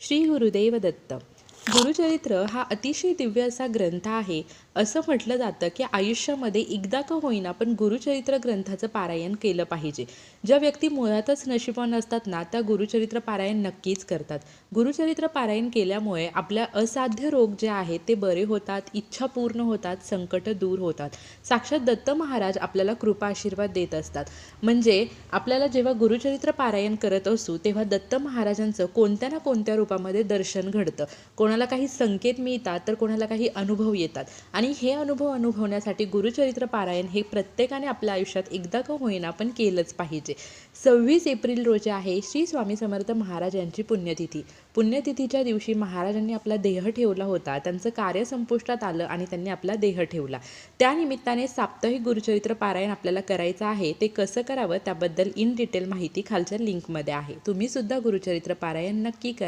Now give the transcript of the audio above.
श्री गुरुदेव दत्त. गुरुचरित्र हा अतिशय दिव्य असा ग्रंथ आहे. असं म्हटलं जातं की आयुष्यामध्ये एकदा का होईना पण गुरुचरित्र ग्रंथाचं पारायण केलं पाहिजे. ज्या व्यक्ती मुळातच नशिबवान असतात ना, त्या गुरुचरित्र पारायण नक्कीच करतात. गुरुचरित्र पारायण केल्यामुळे आपल्या असाध्य रोग जे आहेत ते बरे होतात, इच्छा पूर्ण होतात, संकट दूर होतात. साक्षात दत्त महाराज आपल्याला कृपा आशीर्वाद देत असतात. म्हणजे आपल्याला जेव्हा गुरुचरित्र पारायण करत असू तेव्हा दत्त महाराजांचं कोणत्या ना कोणत्या रूपामध्ये दर्शन घडतं. कोणाला काही संकेत मिळतात तर कोणाला काही अनुभव येतात. आणि हे अनुभव अनुभवण्यासाठी गुरुचरित्र पारायण हे प्रत्येकाने आपल्या आयुष्यात एकदा का होईना पण केलंच पाहिजे. 26 एप्रिल रोजी आहे श्री स्वामी समर्थ महाराज यांची पुण्यतिथी. पुण्यतिथीच्या दिवशी महाराजांनी आपला देह ठेवला होता. त्यांचं कार्य संपुष्टात आलं आणि त्यांनी आपला देह ठेवला. त्यानिमित्ताने साप्ताहिक गुरुचरित्र पारायण आपल्याला करायचं आहे. ते कसं करावं त्याबद्दल इन डिटेल माहिती खालच्या लिंकमध्ये आहे. तुम्ही सुद्धा गुरुचरित्र पारायण नक्की करा.